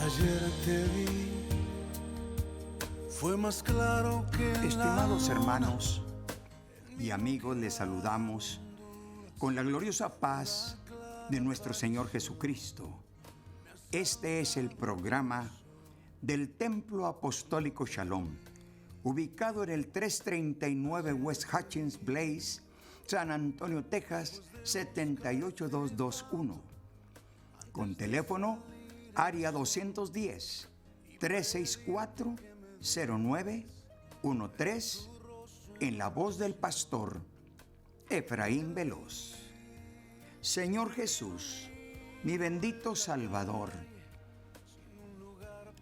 Ayer te vi, fue más claro que Estimados hermanos y amigos, les saludamos con la gloriosa paz de nuestro Señor Jesucristo. Este es el programa del Templo Apostólico Shalom, ubicado en el 339 West Hutchins Place, San Antonio, Texas, 78221. Con teléfono área 210-364-0913, en la voz del pastor Efraín Veloz. Señor Jesús, mi bendito Salvador,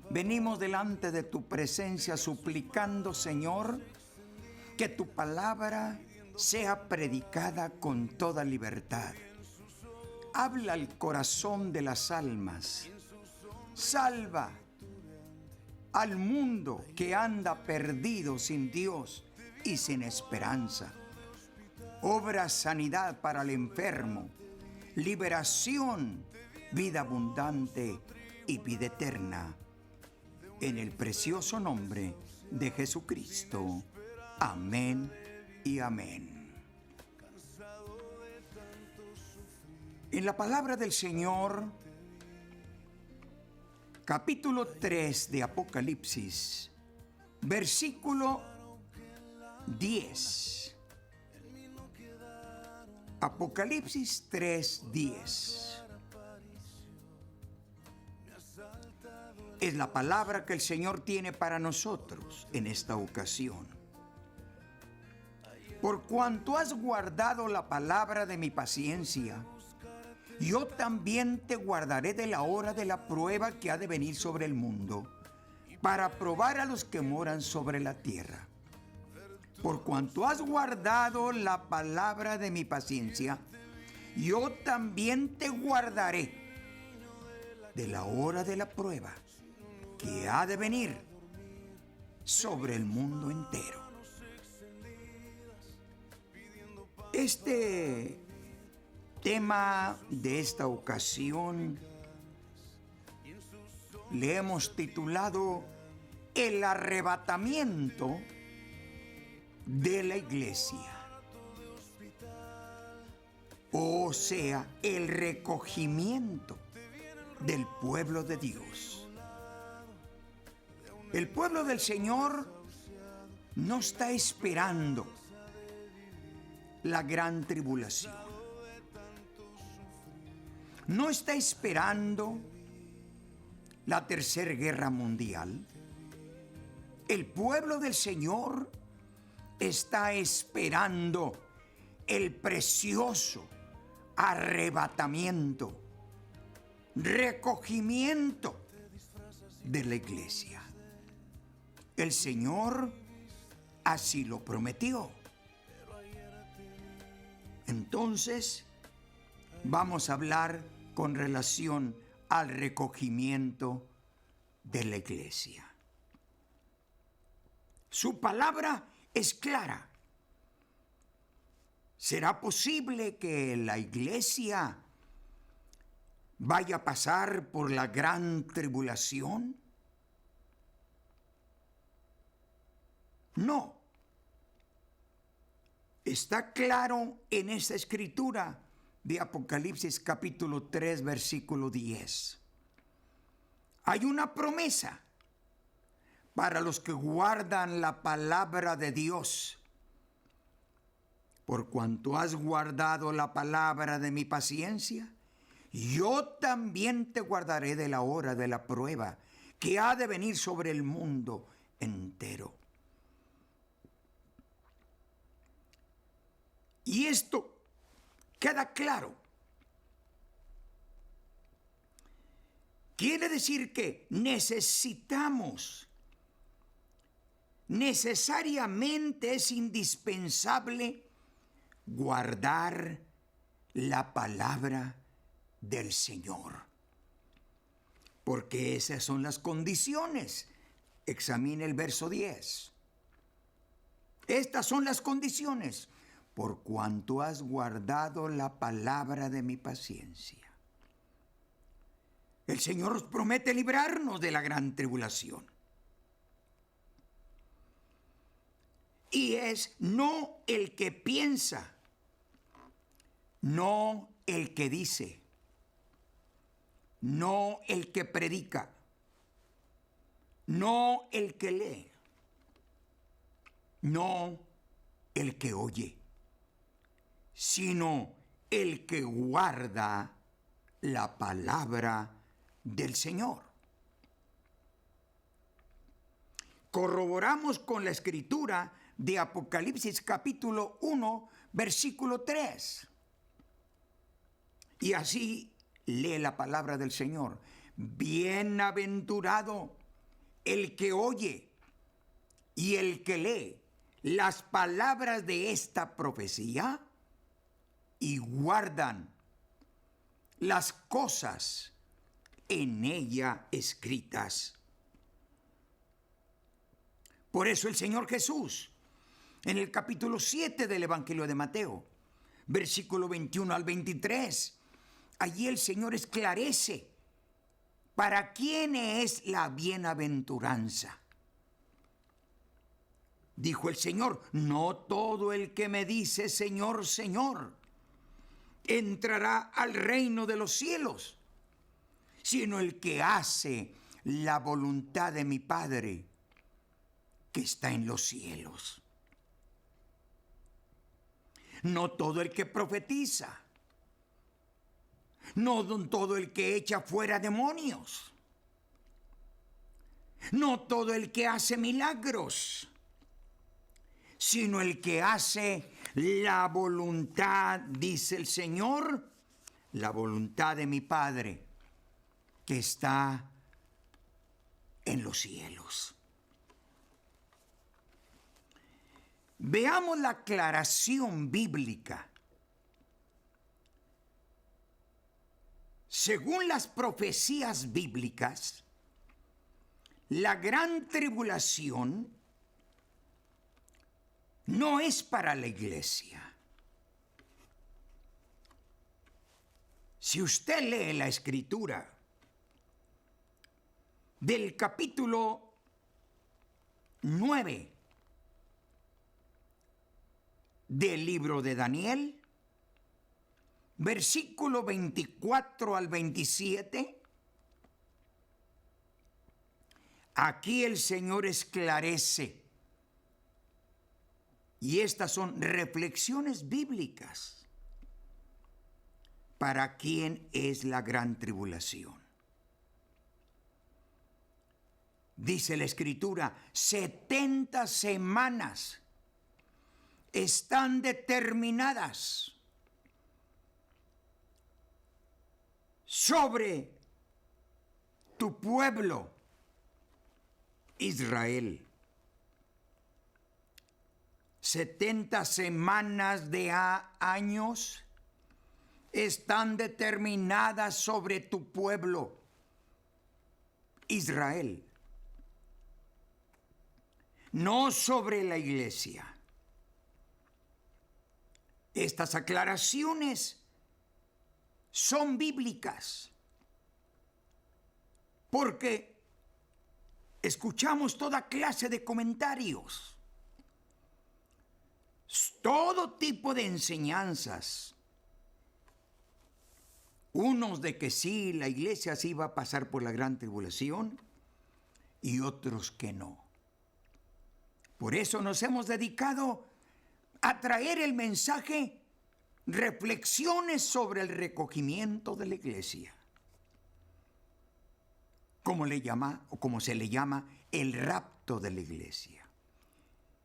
venimos delante de tu presencia suplicando, Señor, que tu palabra sea predicada con toda libertad. Habla al corazón de las almas. Salva al mundo que anda perdido sin Dios y sin esperanza. Obra sanidad para el enfermo, liberación, vida abundante y vida eterna. En el precioso nombre de Jesucristo. Amén y amén. En la palabra del Señor, capítulo 3 de Apocalipsis, versículo 10. Apocalipsis 3:10. Es la palabra que el Señor tiene para nosotros en esta ocasión. Por cuanto has guardado la palabra de mi paciencia, yo también te guardaré de la hora de la prueba que ha de venir sobre el mundo, para probar a los que moran sobre la tierra. Por cuanto has guardado la palabra de mi paciencia, yo también te guardaré de la hora de la prueba que ha de venir sobre el mundo entero. Este tema de esta ocasión le hemos titulado El arrebatamiento de la iglesia, o sea, el recogimiento del pueblo de Dios. El pueblo del Señor no está esperando la gran tribulación. No está esperando la tercera guerra mundial. El pueblo del Señor está esperando el precioso arrebatamiento, recogimiento de la iglesia. El Señor así lo prometió. Entonces, vamos a hablar con relación al recogimiento de la iglesia. Su palabra es clara. ¿Será posible que la iglesia vaya a pasar por la gran tribulación? No. Está claro en esta escritura de Apocalipsis capítulo 3, versículo 10. Hay una promesa para los que guardan la palabra de Dios. Por cuanto has guardado la palabra de mi paciencia, yo también te guardaré de la hora de la prueba que ha de venir sobre el mundo entero. Y esto queda claro. Quiere decir que necesariamente es indispensable guardar la palabra del Señor. Porque esas son las condiciones. Examine el verso 10. Estas son las condiciones. Por cuanto has guardado la palabra de mi paciencia. El Señor nos promete librarnos de la gran tribulación. Y es no el que piensa, no el que dice, no el que predica, no el que lee, no el que oye, sino el que guarda la palabra del Señor. Corroboramos con la escritura de Apocalipsis capítulo 1, versículo 3. Y así lee la palabra del Señor. Bienaventurado el que oye y el que lee las palabras de esta profecía y guardan las cosas en ella escritas. Por eso el Señor Jesús, en el capítulo 7 del Evangelio de Mateo, versículo 21 al 23, allí el Señor esclarece para quién es la bienaventuranza. Dijo el Señor: no todo el que me dice Señor, Señor, entrará al reino de los cielos, sino el que hace la voluntad de mi Padre que está en los cielos. No todo el que profetiza, no todo el que echa fuera demonios, no todo el que hace milagros, sino el que hace la voluntad, dice el Señor, la voluntad de mi Padre que está en los cielos. Veamos la aclaración bíblica. Según las profecías bíblicas, la gran tribulación no es para la iglesia. Si usted lee la escritura del capítulo 9 del libro de Daniel, versículo 24 al 27, aquí el Señor esclarece, y estas son reflexiones bíblicas para quién es la gran tribulación. Dice la Escritura, 70 semanas están determinadas sobre tu pueblo, Israel. 70 semanas de años están determinadas sobre tu pueblo, Israel. No sobre la iglesia. Estas aclaraciones son bíblicas, porque escuchamos toda clase de comentarios, todo tipo de enseñanzas. Unos de que sí, la iglesia sí va a pasar por la gran tribulación, y otros que no. Por eso nos hemos dedicado a traer el mensaje, reflexiones sobre el recogimiento de la iglesia, como se le llama el rapto de la iglesia.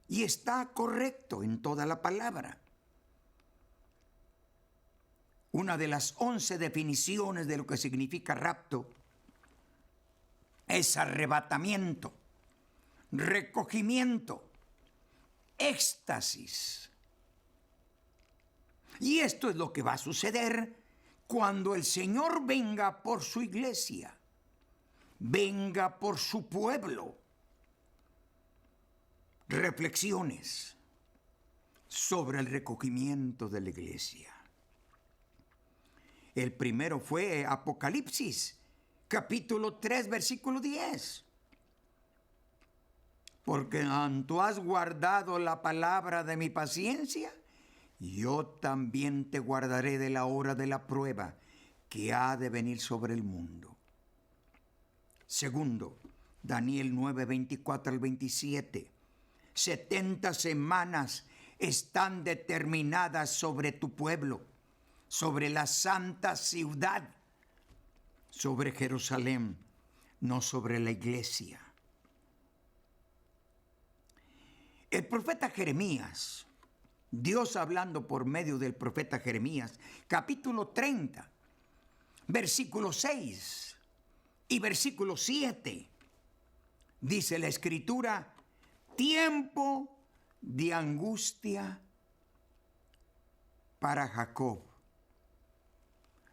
Y está correcto en toda la palabra. Una de las 11 definiciones de lo que significa rapto es arrebatamiento, recogimiento, éxtasis. Y esto es lo que va a suceder cuando el Señor venga por su iglesia, venga por su pueblo. Reflexiones sobre el recogimiento de la iglesia. El primero fue Apocalipsis, capítulo 3, versículo 10. Porque tú has guardado la palabra de mi paciencia, yo también te guardaré de la hora de la prueba que ha de venir sobre el mundo. Segundo, Daniel 9, 24 al 27. 70 semanas están determinadas sobre tu pueblo, sobre la santa ciudad, sobre Jerusalén, no sobre la iglesia. El profeta Jeremías, Dios hablando por medio del profeta Jeremías, capítulo 30, versículo 6 y versículo 7, dice la Escritura: tiempo de angustia para Jacob,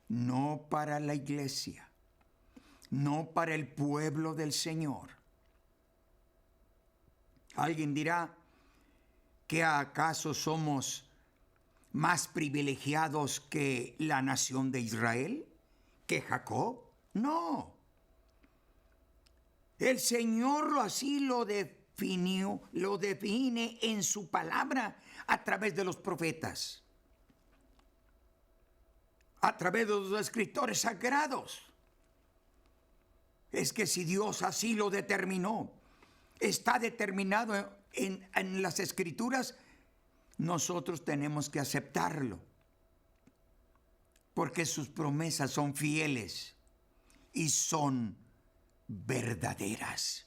no para la iglesia, no para el pueblo del Señor. Alguien dirá, ¿que acaso somos más privilegiados que la nación de Israel? ¿Que Jacob? No. El Señor así lo definió, lo define en su palabra a través de los profetas, a través de los escritores sagrados. Es que si Dios así lo determinó, está determinado en las Escrituras, nosotros tenemos que aceptarlo, porque sus promesas son fieles y son verdaderas.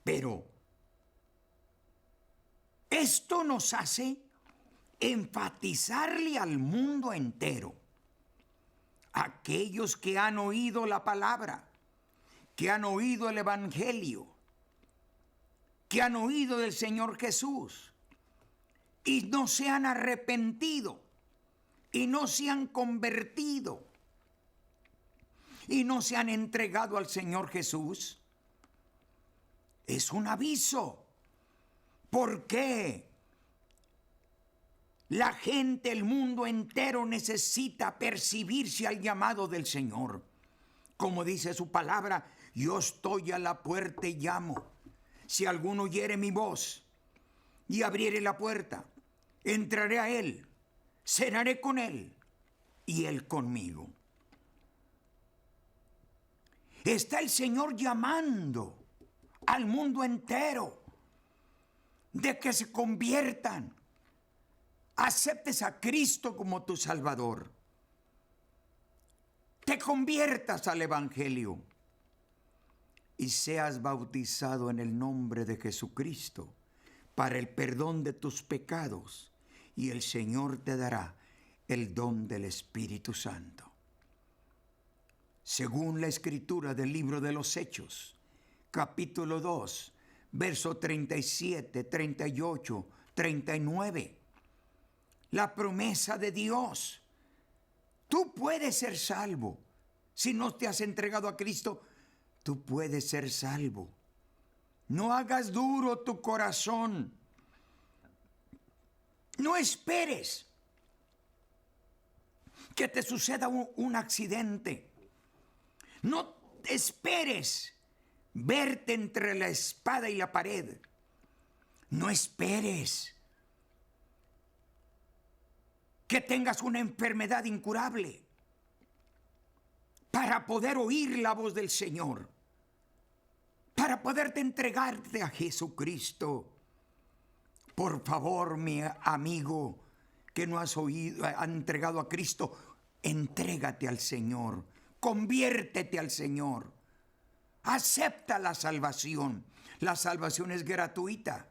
Pero esto nos hace enfatizarle al mundo entero, aquellos que han oído la palabra, que han oído el Evangelio, que han oído del Señor Jesús y no se han arrepentido y no se han convertido y no se han entregado al Señor Jesús. Es un aviso. ¿Por qué? La gente, el mundo entero necesita percibirse al llamado del Señor. Como dice su palabra, yo estoy a la puerta y llamo. Si alguno oyere mi voz y abriere la puerta, entraré a él, cenaré con él y él conmigo. Está el Señor llamando al mundo entero de que se conviertan, aceptes a Cristo como tu Salvador, te conviertas al Evangelio y seas bautizado en el nombre de Jesucristo para el perdón de tus pecados, y el Señor te dará el don del Espíritu Santo. Según la Escritura del libro de los Hechos, capítulo 2, verso 37, 38, 39, la promesa de Dios: tú puedes ser salvo. Si no te has entregado a Cristo, tú puedes ser salvo. No hagas duro tu corazón. No esperes que te suceda un accidente. No esperes verte entre la espada y la pared. No esperes que tengas una enfermedad incurable para poder oír la voz del Señor, para poderte entregarte a Jesucristo. Por favor, mi amigo que no has oído, ha entregado a Cristo, entrégate al Señor, conviértete al Señor, acepta la salvación. La salvación es gratuita.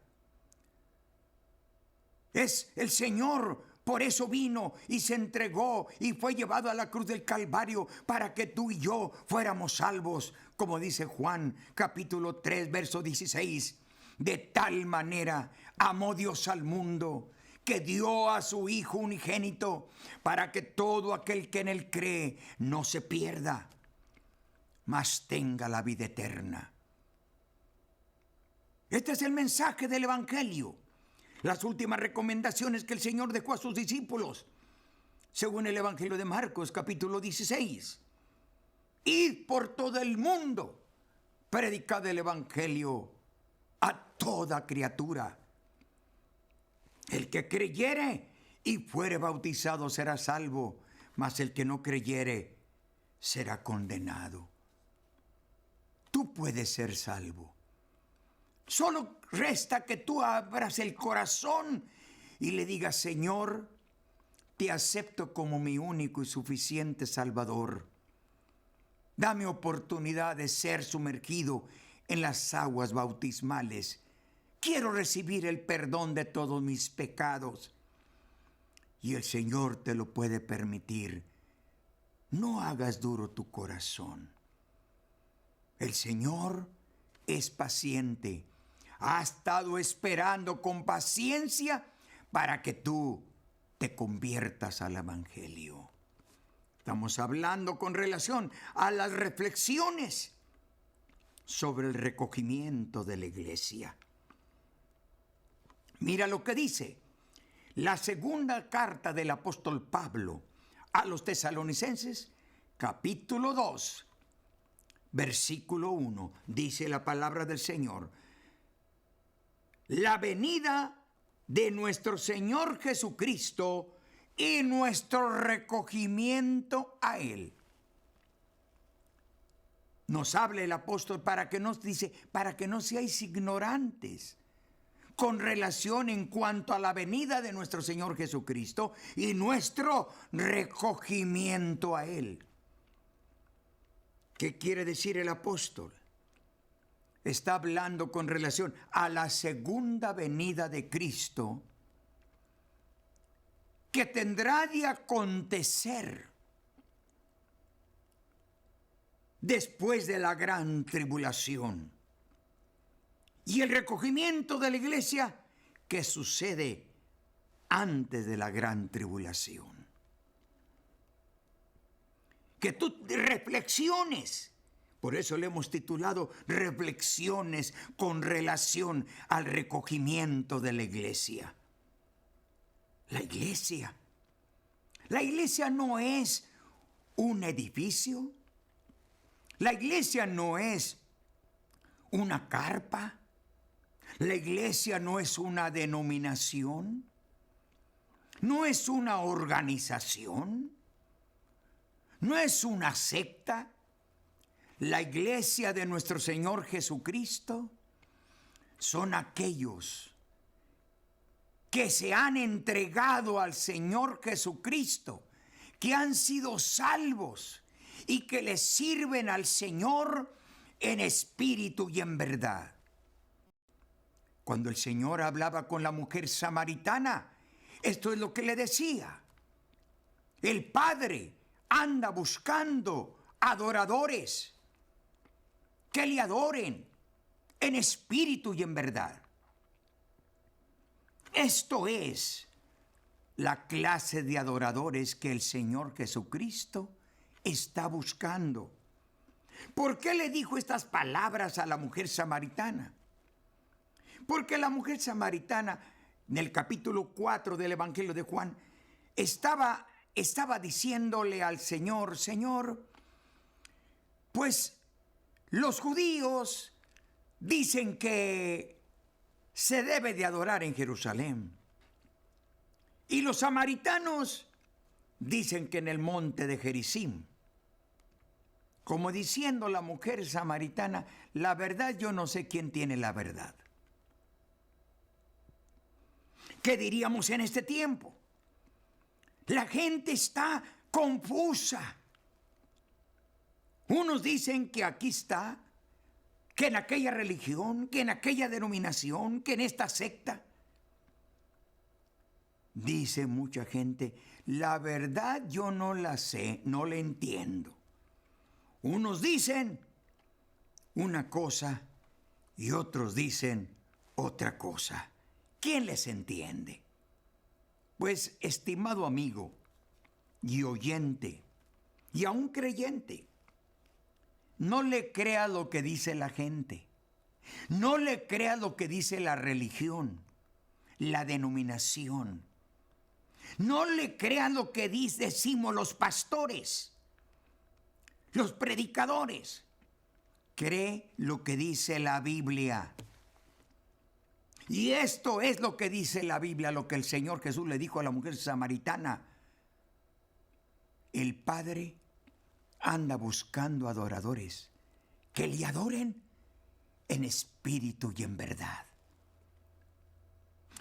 Es el Señor. Por eso vino y se entregó y fue llevado a la cruz del Calvario para que tú y yo fuéramos salvos, como dice Juan capítulo 3, verso 16. De tal manera amó Dios al mundo que dio a su Hijo unigénito para que todo aquel que en él cree no se pierda, mas tenga la vida eterna. Este es el mensaje del Evangelio. Las últimas recomendaciones que el Señor dejó a sus discípulos, según el Evangelio de Marcos, capítulo 16. id por todo el mundo, predicad el evangelio a toda criatura. El que creyere y fuere bautizado será salvo, mas el que no creyere será condenado. Tú puedes ser salvo. Solo resta que tú abras el corazón y le digas: Señor, te acepto como mi único y suficiente Salvador. Dame oportunidad de ser sumergido en las aguas bautismales. Quiero recibir el perdón de todos mis pecados. Y el Señor te lo puede permitir. No hagas duro tu corazón. El Señor es paciente. Ha estado esperando con paciencia para que tú te conviertas al evangelio. Estamos hablando con relación a las reflexiones sobre el recogimiento de la iglesia. Mira lo que dice la segunda carta del apóstol Pablo a los tesalonicenses, capítulo 2, versículo 1. Dice la palabra del Señor: la venida de nuestro Señor Jesucristo y nuestro recogimiento a Él. Nos habla el apóstol para que no seáis ignorantes con relación en cuanto a la venida de nuestro Señor Jesucristo y nuestro recogimiento a Él. ¿Qué quiere decir el apóstol? Está hablando con relación a la segunda venida de Cristo, que tendrá de acontecer después de la gran tribulación, y el recogimiento de la iglesia que sucede antes de la gran tribulación. Que tú reflexiones. Por eso le hemos titulado Reflexiones con relación al recogimiento de la iglesia. La iglesia no es un edificio. La iglesia no es una carpa. La iglesia no es una denominación. No es una organización. No es una secta. La iglesia de nuestro Señor Jesucristo son aquellos que se han entregado al Señor Jesucristo, que han sido salvos y que le sirven al Señor en espíritu y en verdad. Cuando el Señor hablaba con la mujer samaritana, esto es lo que le decía: el Padre anda buscando adoradores que le adoren en espíritu y en verdad. Esto es la clase de adoradores que el Señor Jesucristo está buscando. ¿Por qué le dijo estas palabras a la mujer samaritana? Porque la mujer samaritana, en el capítulo 4 del Evangelio de Juan, estaba diciéndole al Señor: Señor, pues los judíos dicen que se debe de adorar en Jerusalén, y los samaritanos dicen que en el monte de Gerizim. Como diciendo la mujer samaritana: la verdad, yo no sé quién tiene la verdad. ¿Qué diríamos en este tiempo? La gente está confusa. Unos dicen que aquí está, que en aquella religión, que en aquella denominación, que en esta secta. Dice mucha gente: la verdad yo no la sé, no la entiendo. Unos dicen una cosa y otros dicen otra cosa. ¿Quién les entiende? Pues, estimado amigo y oyente y aún creyente, no le crea lo que dice la gente. No le crea lo que dice la religión, la denominación. No le crea lo que decimos los pastores. los predicadores. Cree lo que dice la Biblia. Y esto es lo que dice la Biblia, lo que el Señor Jesús le dijo a la mujer samaritana. El Padre anda buscando adoradores que le adoren en espíritu y en verdad.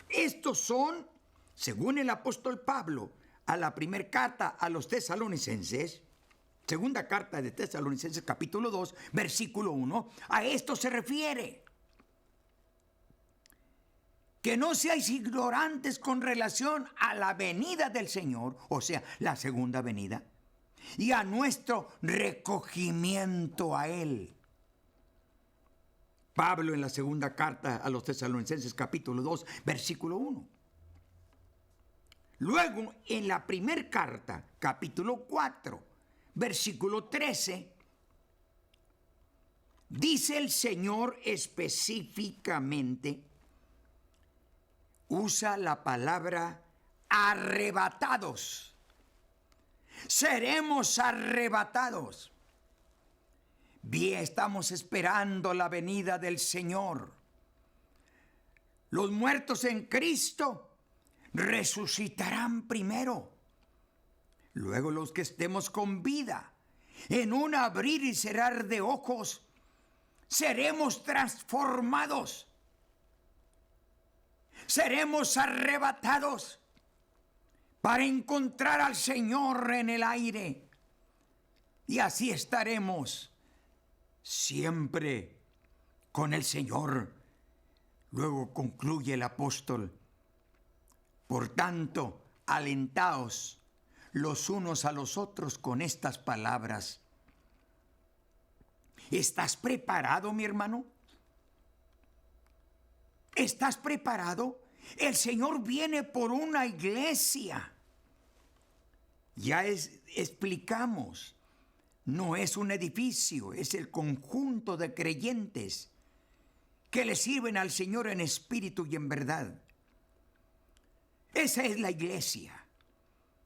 Estos son, según el apóstol Pablo, a la primera carta a los tesalonicenses, segunda carta de Tesalonicenses capítulo 2, versículo 1, a esto se refiere. Que no seáis ignorantes con relación a la venida del Señor, o sea, la segunda venida, y a nuestro recogimiento a Él. Pablo en la segunda carta a los Tesalonicenses capítulo 2, versículo 1. Luego en la primera carta, capítulo 4, versículo 13, dice el Señor específicamente, usa la palabra arrebatados. Seremos arrebatados. Bien, estamos esperando la venida del Señor. Los muertos en Cristo resucitarán primero. Luego los que estemos con vida, en un abrir y cerrar de ojos, seremos transformados. Seremos arrebatados para encontrar al Señor en el aire. Y así estaremos siempre con el Señor. Luego concluye el apóstol. Por tanto, alentaos los unos a los otros con estas palabras. ¿Estás preparado, mi hermano? ¿Estás preparado? El Señor viene por una iglesia. Ya explicamos, no es un edificio, es el conjunto de creyentes que le sirven al Señor en espíritu y en verdad. Esa es la iglesia.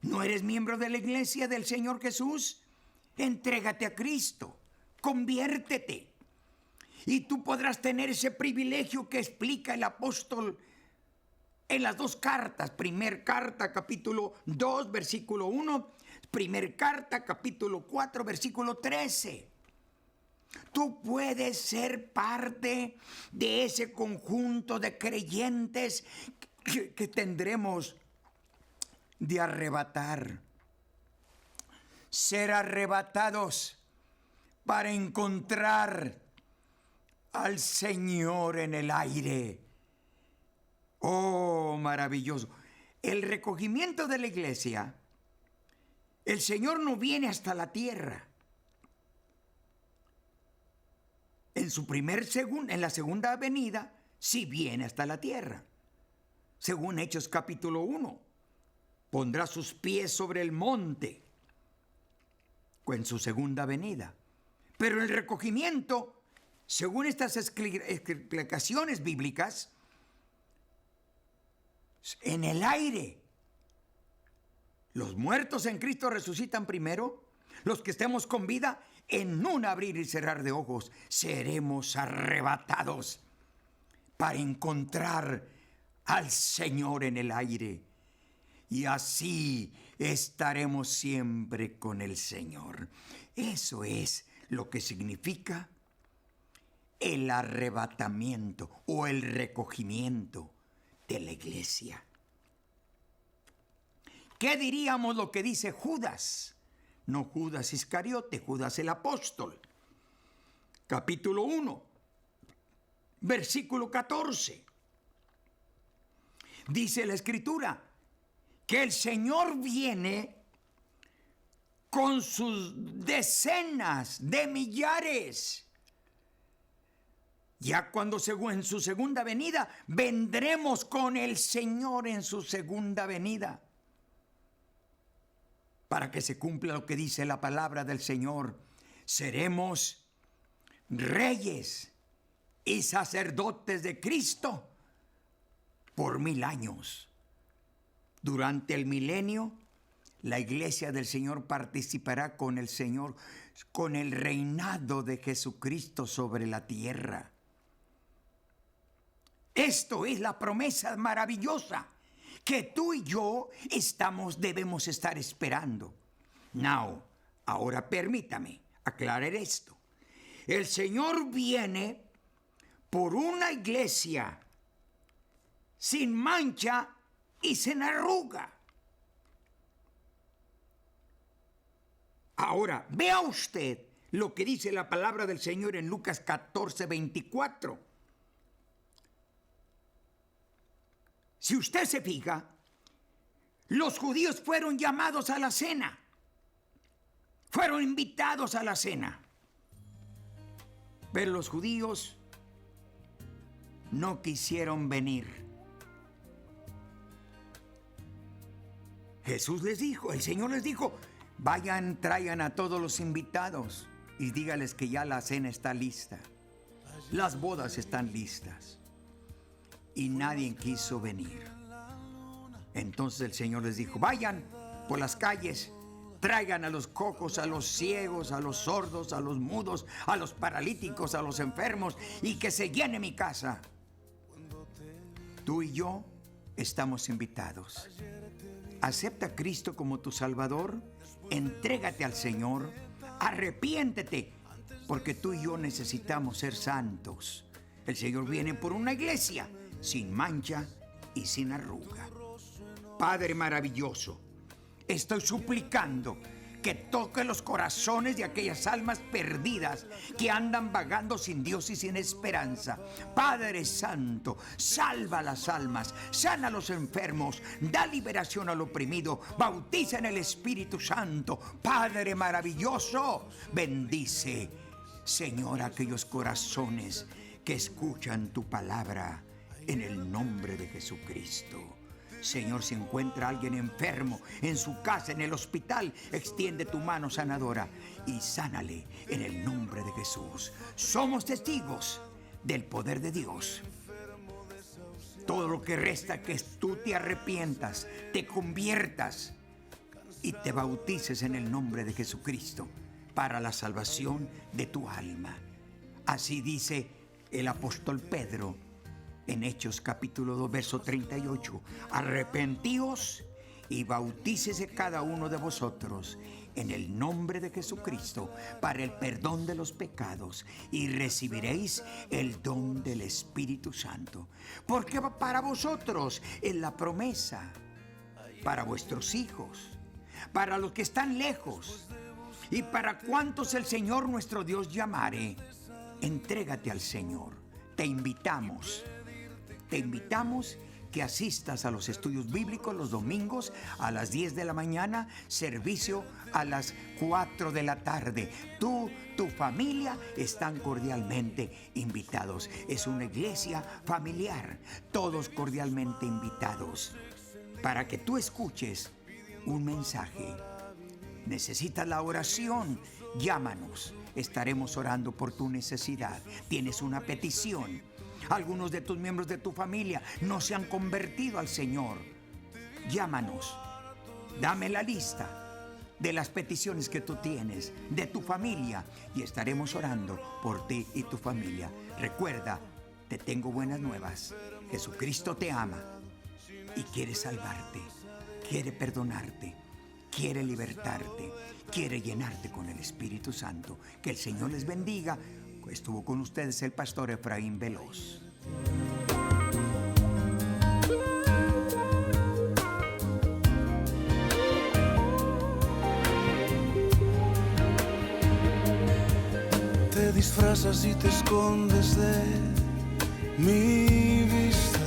¿No eres miembro de la iglesia del Señor Jesús? Entrégate a Cristo, conviértete. Y tú podrás tener ese privilegio que explica el apóstol en las dos cartas. Primer carta, capítulo 2, versículo 1. Primer carta, capítulo 4, versículo 13. Tú puedes ser parte de ese conjunto de creyentes que tendremos de arrebatar. Ser arrebatados para encontrar al Señor en el aire. Oh, maravilloso. El recogimiento de la iglesia, el Señor no viene hasta la tierra. En la segunda venida, sí viene hasta la tierra. Según Hechos capítulo 1, pondrá sus pies sobre el monte en su segunda venida. Pero el recogimiento, según estas explicaciones bíblicas, en el aire. Los muertos en Cristo resucitan primero. Los que estemos con vida, en un abrir y cerrar de ojos, seremos arrebatados para encontrar al Señor en el aire. Y así estaremos siempre con el Señor. Eso es lo que significa el arrebatamiento o el recogimiento de la iglesia. ¿Qué diríamos lo que dice Judas? No Judas Iscariote, Judas el apóstol. Capítulo 1, versículo 14. Dice la Escritura que el Señor viene con sus decenas de millares. Ya cuando en su segunda venida, vendremos con el Señor en su segunda venida. Para que se cumpla lo que dice la palabra del Señor, seremos reyes y sacerdotes de Cristo por 1000 años. Durante el milenio, La iglesia del Señor participará con el Señor, con el reinado de Jesucristo sobre la tierra. Esto es la promesa maravillosa que tú y yo debemos estar esperando. Ahora permítame aclarar esto. El Señor viene por una iglesia sin mancha y sin arruga. Ahora, vea usted lo que dice la palabra del Señor en Lucas 14:24. Si usted se fija, los judíos fueron llamados a la cena. Fueron invitados a la cena. Pero los judíos no quisieron venir. Jesús les dijo, el Señor les dijo, vayan, traigan a todos los invitados y dígales que ya la cena está lista. Las bodas están listas. Y nadie quiso venir. Entonces el Señor les dijo, vayan por las calles, traigan a los cojos, a los ciegos, a los sordos, a los mudos, a los paralíticos, a los enfermos, y que se llene mi casa. Tú y yo estamos invitados. Acepta a Cristo como tu Salvador, entrégate al Señor, arrepiéntete, porque tú y yo necesitamos ser santos. El Señor viene por una iglesia sin mancha y sin arruga. Padre maravilloso, estoy suplicando que toque los corazones de aquellas almas perdidas que andan vagando sin Dios y sin esperanza. Padre Santo, salva las almas, sana a los enfermos, da liberación al oprimido, bautiza en el Espíritu Santo. Padre maravilloso, bendice, Señor, aquellos corazones que escuchan tu palabra en el nombre de Jesucristo. Señor, si encuentra a alguien enfermo en su casa, en el hospital, extiende tu mano sanadora y sánale en el nombre de Jesús. Somos testigos del poder de Dios. Todo lo que resta que tú te arrepientas, te conviertas y te bautices en el nombre de Jesucristo para la salvación de tu alma. Así dice el apóstol Pedro en Hechos capítulo 2, verso 38. Arrepentíos y bautícese cada uno de vosotros en el nombre de Jesucristo para el perdón de los pecados y recibiréis el don del Espíritu Santo. Porque para vosotros es la promesa, para vuestros hijos, para los que están lejos y para cuantos el Señor nuestro Dios llamare. Entrégate al Señor. Te invitamos que asistas a los estudios bíblicos los domingos a las 10 de la mañana, servicio a las 4 de la tarde. Tú, tu familia están cordialmente invitados. Es una iglesia familiar, todos cordialmente invitados. Para que tú escuches un mensaje, necesitas la oración, llámanos. Estaremos orando por tu necesidad. Tienes una petición. Algunos de tus miembros de tu familia no se han convertido al Señor. Llámanos. Dame la lista de las peticiones que tú tienes, de tu familia, y estaremos orando por ti y tu familia. Recuerda, te tengo buenas nuevas. Jesucristo te ama y quiere salvarte, quiere perdonarte, quiere libertarte, quiere llenarte con el Espíritu Santo. Que el Señor les bendiga. Estuvo con ustedes el pastor Efraín Veloz. Te disfrazas y te escondes de mi vista,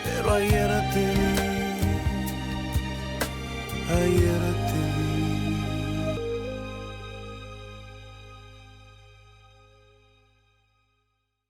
pero ayer a ti